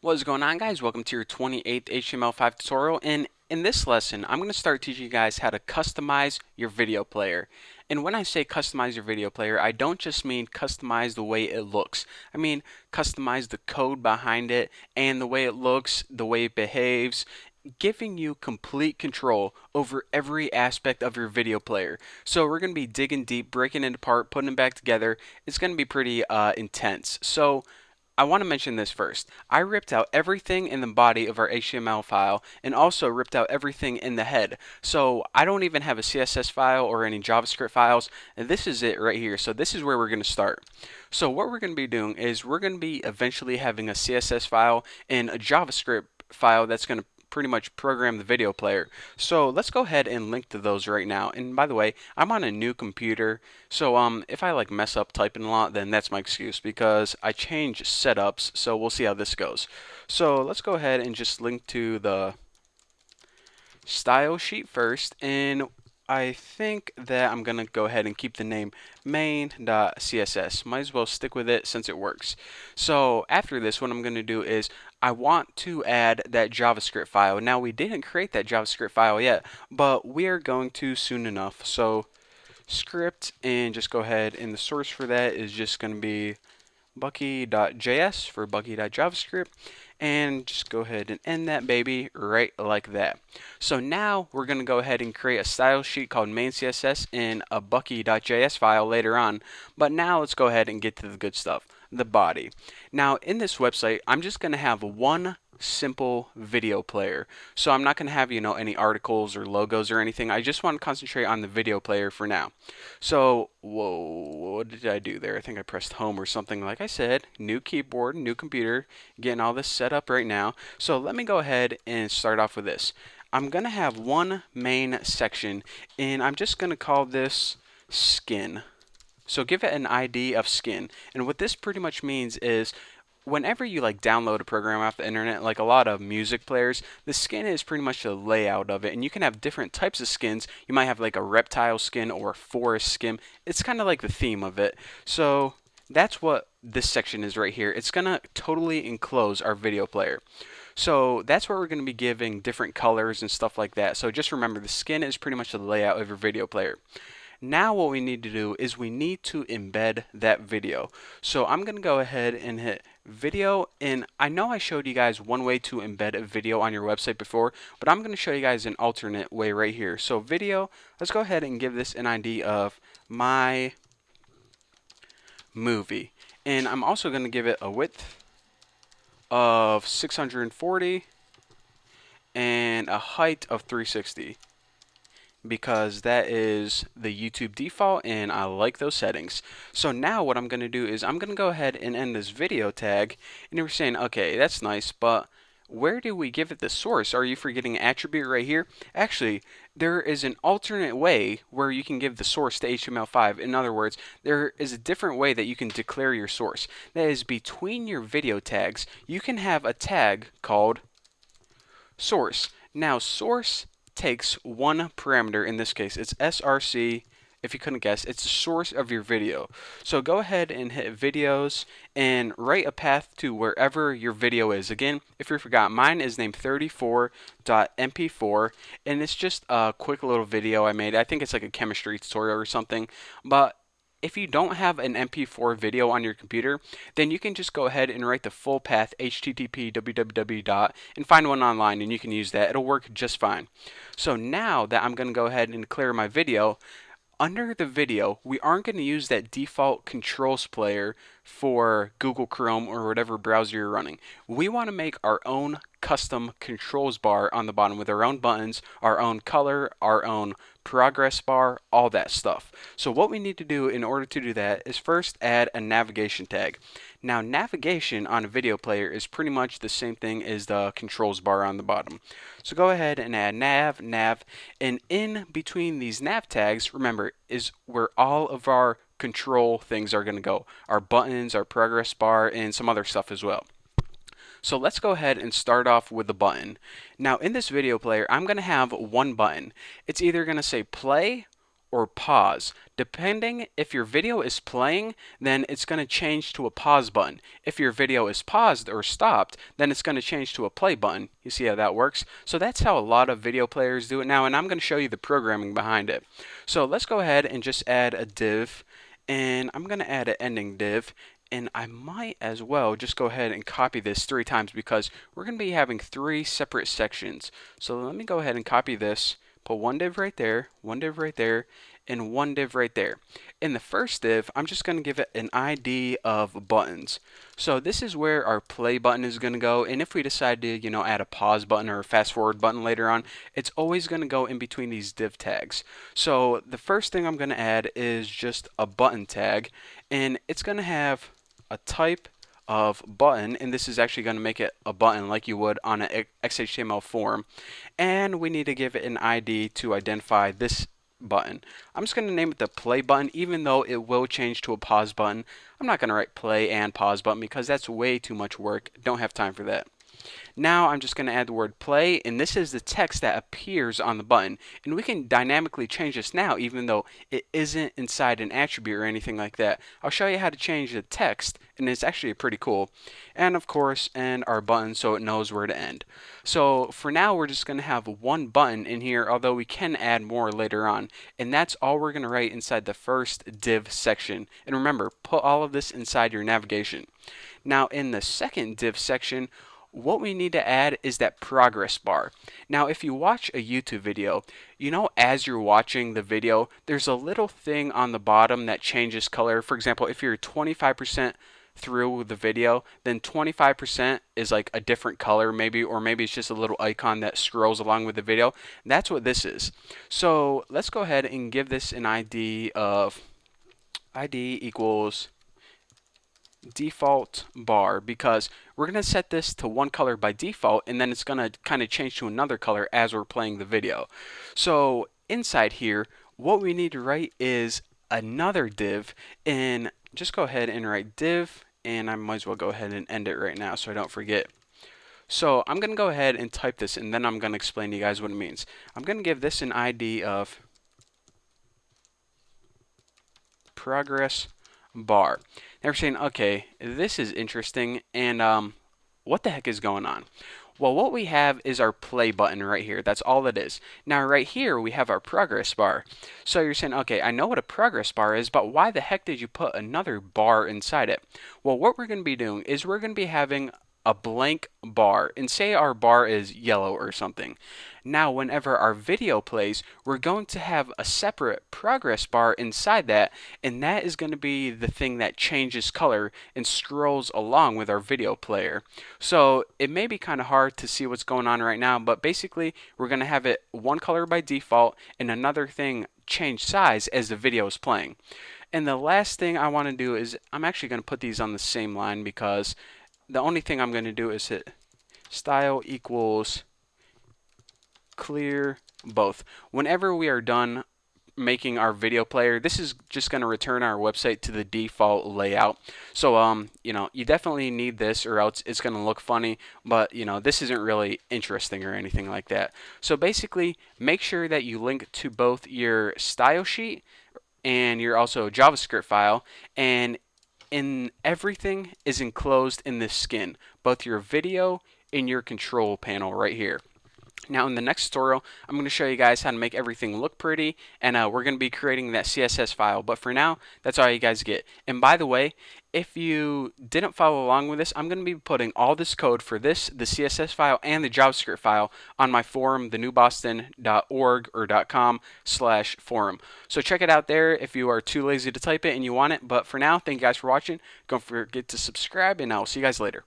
What is going on, guys? Welcome to your 28th HTML5 tutorial, and in this lesson I'm going to start teaching you guys how to customize your video player. And when I say customize your video player, I don't just mean customize the way it looks. I mean customize the code behind it and the way it looks, the way it behaves, giving you complete control over every aspect of your video player. So we're going to be digging deep, breaking it apart, putting it back together. It's going to be pretty intense. So I want to mention this first. I ripped out everything in the body of our HTML file and also ripped out everything in the head. So I don't even have a CSS file or any JavaScript files. And this is it right here. So this is where we're going to start. So what we're going to be doing is we're going to be eventually having a CSS file and a JavaScript file that's going to pretty much program the video player. So let's go ahead and link to those right now. And by the way, I'm on a new computer, so if I like mess up typing a lot, then that's my excuse because I change setups. So we'll see how this goes. So let's go ahead and just link to the style sheet first, and I think that I'm gonna go ahead and keep the name main.css. Might as well stick with it since it works. So after this, what I'm gonna do is I want to add that JavaScript file. Now we didn't create that JavaScript file yet, but we are going to soon enough. So script, and just go ahead, and the source for that is just gonna be bucky.js for bucky.javascript, and just go ahead and end that baby right like that. So now we're going to go ahead and create a style sheet called main.css in a bucky.js file later on. But now let's go ahead and get to the good stuff, the body. Now in this website, I'm just going to have one simple video player. So I'm not going to have, any articles or logos or anything. I just want to concentrate on the video player for now. So, whoa, what did I do there? I think I pressed home or something. Like I said, new keyboard, new computer, getting all this set up right now. So let me go ahead and start off with this. I'm going to have one main section, and I'm just going to call this skin. So give it an ID of skin. And what this pretty much means is whenever you like download a program off the internet, like a lot of music players, the skin is pretty much the layout of it, and you can have different types of skins. You might have like a reptile skin or a forest skin. It's kind of like the theme of it. So that's what this section is right here. It's gonna totally enclose our video player. So that's where we're going to be giving different colors and stuff like that. So just remember, the skin is pretty much the layout of your video player. Now what we need to do is we need to embed that video. So I'm going to go ahead and hit video, and I know I showed you guys one way to embed a video on your website before, but I'm going to show you guys an alternate way right here. So video, let's go ahead and give this an ID of my movie. And I'm also going to give it a width of 640 and a height of 360. Because that is the YouTube default and I like those settings. So now what I'm going to do is I'm going to go ahead and end this video tag, and you're saying, okay, that's nice, but where do we give it the source? Are you forgetting an attribute right here? Actually, there is an alternate way where you can give the source to HTML5. In other words, there is a different way that you can declare your source. That is, between your video tags, you can have a tag called source. Now, source takes one parameter. In this case, it's src. If you couldn't guess, it's the source of your video. So go ahead and hit videos and write a path to wherever your video is. Again, if you forgot, mine is named 34.mp4, and it's just a quick little video I made. I think it's like a chemistry tutorial or something, but if you don't have an MP4 video on your computer, then you can just go ahead and write the full path, http www. And find one online, and you can use that. It'll work just fine. So now that I'm going to go ahead and clear my video, under the video, we aren't going to use that default controls player for Google Chrome or whatever browser you're running. We want to make our own custom controls bar on the bottom with our own buttons, our own color, our own progress bar, all that stuff. So what we need to do in order to do that is first add a navigation tag. Now, navigation on a video player is pretty much the same thing as the controls bar on the bottom. So go ahead and add nav, and in between these nav tags, remember, is where all of our control things are going to go. Our buttons, our progress bar, and some other stuff as well. So let's go ahead and start off with the button. Now in this video player, I'm going to have one button. It's either going to say play or pause. Depending if your video is playing, then it's going to change to a pause button. If your video is paused or stopped, then it's going to change to a play button. You see how that works? So that's how a lot of video players do it now, and I'm going to show you the programming behind it. So let's go ahead and just add a div, and I'm going to add an ending div. And I might as well just go ahead and copy this 3 times because we're going to be having 3 separate sections. So let me go ahead and copy this, put one div right there, one div right there, and one div right there. In the first div, I'm just going to give it an ID of buttons. So this is where our play button is going to go, and if we decide to, add a pause button or a fast forward button later on, it's always going to go in between these div tags. So the first thing I'm going to add is just a button tag, and it's going to have a type of button, and this is actually going to make it a button like you would on an XHTML form, and we need to give it an ID to identify this button. I'm just going to name it the play button, even though it will change to a pause button. I'm not going to write play and pause button because that's way too much work. Don't have time for that. Now I'm just going to add the word play, and this is the text that appears on the button. And we can dynamically change this now, even though it isn't inside an attribute or anything like that. I'll show you how to change the text, and it's actually pretty cool. And of course, end our button so it knows where to end. So for now, we're just going to have one button in here, although we can add more later on. And that's all we're going to write inside the first div section. And remember, put all of this inside your navigation. Now in the second div section, what we need to add is that progress bar. Now if you watch a YouTube video, as you're watching the video, there's a little thing on the bottom that changes color. For example, if you're 25% through the video, then 25% is like a different color maybe, or maybe it's just a little icon that scrolls along with the video. That's what this is. So let's go ahead and give this an ID of ID equals default bar, because we're going to set this to one color by default, and then it's going to kind of change to another color as we're playing the video. So inside here, what we need to write is another div, and just go ahead and write div, and I might as well go ahead and end it right now so I don't forget. So I'm going to go ahead and type this, and then I'm going to explain to you guys what it means. I'm going to give this an ID of progress bar. Now we're saying, okay, this is interesting, and what the heck is going on? Well, what we have is our play button right here. That's all it is. Now right here we have our progress bar. So you're saying, okay, I know what a progress bar is, but why the heck did you put another bar inside it? Well, what we're going to be doing is we're going to be having a blank bar, and say our bar is yellow or something. Now whenever our video plays, we're going to have a separate progress bar inside that, and that is going to be the thing that changes color and scrolls along with our video player. So it may be kind of hard to see what's going on right now, but basically we're going to have it one color by default and another thing change size as the video is playing. And the last thing I want to do is I'm actually going to put these on the same line, because the only thing I'm going to do is hit style equals clear both. Whenever we are done making our video player, this is just going to return our website to the default layout. So you definitely need this, or else it's going to look funny, but this isn't really interesting or anything like that. So basically, make sure that you link to both your style sheet and your also JavaScript file, and everything is enclosed in this skin, both your video and your control panel right here. Now in the next tutorial, I'm going to show you guys how to make everything look pretty, and we're going to be creating that CSS file. But for now, that's all you guys get. And by the way, if you didn't follow along with this, I'm going to be putting all this code for this, the CSS file, and the JavaScript file on my forum, thenewboston.org or .com/forum. So check it out there if you are too lazy to type it and you want it. But for now, thank you guys for watching. Don't forget to subscribe, and I'll see you guys later.